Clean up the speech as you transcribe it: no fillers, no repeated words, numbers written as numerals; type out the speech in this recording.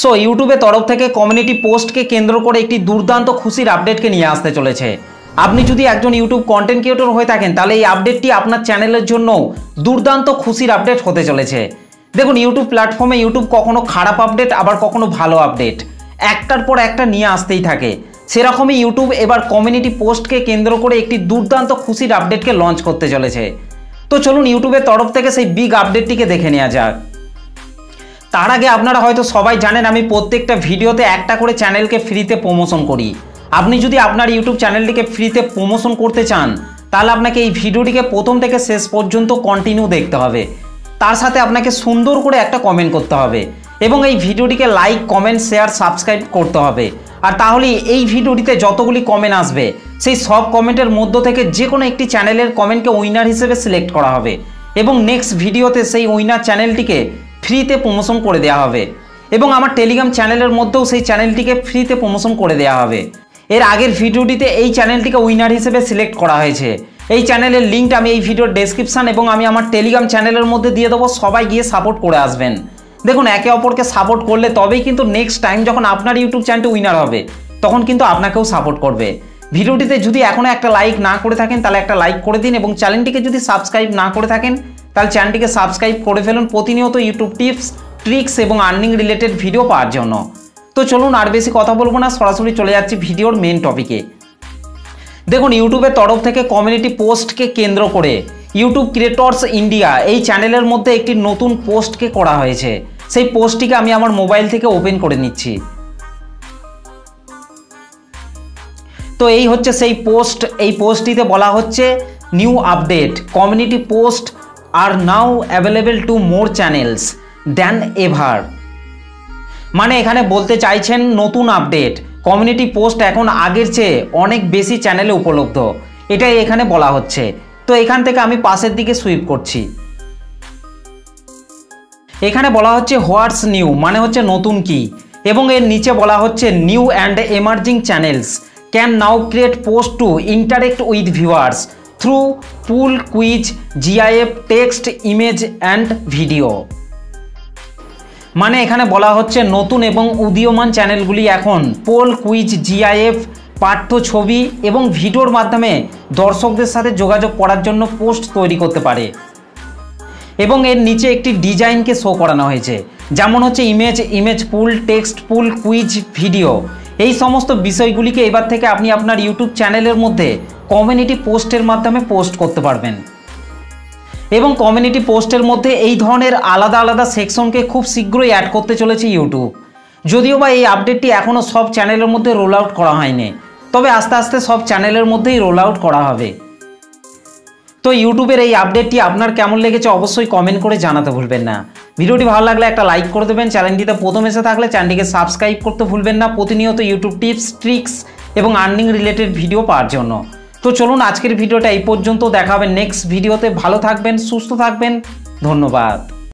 So ইউটিউবের তরফ থেকে কমিউনিটি পোস্টকে কেন্দ্র করে একটি দুর্দান্ত খুশির আপডেটকে নিয়ে আসতে চলেছে। আপনি যদি একজন ইউটিউব কন্টেন্ট ক্রিয়েটর হয়ে থাকেন তাহলে এই আপডেটটি আপনার চ্যানেলের জন্য দুর্দান্ত খুশির আপডেট হতে চলেছে। দেখুন, ইউটিউব প্ল্যাটফর্মে ইউটিউব কখনো খারাপ আপডেট আবার কখনো ভালো আপডেট একটার পর একটা নিয়ে আসতেই থাকে। সেরকমই ইউটিউব এবার কমিউনিটি পোস্টকে কেন্দ্র করে একটি দুর্দান্ত খুশির আপডেটকে লঞ্চ করতে চলেছে। তো চলুন ইউটিউবের তরফ থেকে সেই বিগ আপডেটটিকে দেখে নেওয়া যাক। তার আগে আপনারা হয়তো সবাই জানেন আমি প্রত্যেকটা ভিডিওতে একটা করে চ্যানেলকে ফ্রিতে প্রমোশন করি। আপনি যদি আপনার ইউটিউব চ্যানেলটিকে ফ্রিতে প্রমোশন করতে চান তাহলে আপনাকে এই ভিডিওটিকে প্রথম থেকে শেষ পর্যন্ত কন্টিনিউ দেখতে হবে। তার সাথে আপনাকে সুন্দর করে একটা কমেন্ট করতে হবে এবং এই ভিডিওটিকে লাইক, কমেন্ট, শেয়ার, সাবস্ক্রাইব করতে হবে। আর তাহলে এই ভিডিওটিতে যতগুলি কমেন্ট আসবে সেই সব কমেন্টের মধ্য থেকে যে কোনো একটি চ্যানেলের কমেন্টকে উইনার হিসেবে সিলেক্ট করা হবে এবং নেক্সট ভিডিওতে সেই উইনার চ্যানেলটিকে ফ্রিতে প্রমোশন করে দেওয়া হবে এবং আমার টেলিগ্রাম চ্যানেলের মধ্যেও সেই চ্যানেলটিকে ফ্রিতে প্রমোশন করে দেওয়া হবে। এর আগের ভিডিওটিতে এই চ্যানেলটিকে উইনার হিসেবে সিলেক্ট করা হয়েছে। এই চ্যানেলের লিঙ্কটা আমি এই ভিডিওর ডেসক্রিপশন এবং আমি আমার টেলিগ্রাম চ্যানেলের মধ্যে দিয়ে দেবো, সবাই গিয়ে সাপোর্ট করে আসবেন। দেখুন, একে অপরকে সাপোর্ট করলে তবেই কিন্তু নেক্সট টাইম যখন আপনার ইউটিউব চ্যানেলটি উইনার হবে তখন কিন্তু আপনাকেও সাপোর্ট করবে। ভিডিওটিতে যদি এখনও একটা লাইক না করে থাকেন তাহলে একটা লাইক করে দিন এবং চ্যানেলটিকে যদি সাবস্ক্রাইব না করে থাকেন তাহলে চ্যানেলটিকে সাবস্ক্রাইব করে ফেলুন প্রতিনিয়ত ইউটিউব টিপস, ট্রিক্স এবং আর্নিং রিলেটেড ভিডিও পাওয়ার জন্য। তো চলুন আর বেশি কথা বলবো না, সরাসরি চলে যাচ্ছি ভিডিওর মেন টপিকে। দেখুন, ইউটিউবের তরফ থেকে কমিউনিটি পোস্টকে কেন্দ্র করে ইউটিউব ক্রিয়েটর্স ইন্ডিয়া এই চ্যানেলের মধ্যে একটি নতুন পোস্টকে করা হয়েছে। সেই পোস্টটিকে আমি আমার মোবাইল থেকে ওপেন করে নিচ্ছি। তো এই হচ্ছে সেই পোস্ট। এই পোস্টটিতে বলা হচ্ছে new update, community post are now available to more channels than ever. মানে এখানে বলতে চাইছেন নতুন আপডেট, কমিউনিটি পোস্ট এখন আগের চেয়ে অনেক বেশি চ্যানেলে উপলব্ধ, এটাই এখানে বলা হচ্ছে। তো এখান থেকে আমি পাশের দিকে সুইপ করছি। এখানে বলা হচ্ছে হোয়াটস নিউ, মানে হচ্ছে নতুন কি, এবং এর নিচে বলা হচ্ছে new and emerging channels can now create post to interact with viewers through poll, quiz, GIF, text, image and video. মানে এখানে বলা হচ্ছে নতুন এবং উদীয়মান চ্যানেলগুলি এখন পোল, কুইজ, জিআইএফ, পাঠ্য ছবি এবং ভিডিওর মাধ্যমে দর্শকদের সাথে যোগাযোগ করার জন্য পোস্ট তৈরি করতে পারে। এবং এর নিচে একটি ডিজাইনকে শো করানো হয়েছে, যেমন হচ্ছে ইমেজ পুল, টেক্সট পুল, কুইজ, ভিডিও। এই সমস্ত বিষয়গুলিকে এবার থেকে আপনি আপনার ইউটিউব চ্যানেলের মধ্যে কমিউনিটি পোস্টের মাধ্যমে পোস্ট করতে পারবেন। এবং কমিউনিটি পোস্টের মধ্যে এই ধরনের আলাদা আলাদা সেকশনকে খুব শীঘ্রই অ্যাড করতে চলেছে ইউটিউব। যদিও বা এই আপডেটটি এখনও সব চ্যানেলের মধ্যে রোল আউট করা হয়নি, তবে আস্তে আস্তে সব চ্যানেলের মধ্যেই রোল আউট করা হবে। তো ইউটিউবের এই আপডেটটি আপনার কেমন লেগেছে অবশ্যই কমেন্ট করে জানাতে ভুলবেন না। ভিডিওটি ভালো লাগলে একটা লাইক করে দেবেন। চ্যানেলটিতে প্রথম এসে থাকলে চ্যানেলটিকে সাবস্ক্রাইব করতে ভুলবেন না প্রতিনিয়ত ইউটিউব টিপস, ট্রিক্স এবং আর্নিং রিলেটেড ভিডিও পাওয়ার জন্য। তো চলুন আজকের ভিডিওটা এই পর্যন্ত, দেখা হবে নেক্সট ভিডিওতে। ভালো থাকবেন, সুস্থ থাকবেন, ধন্যবাদ।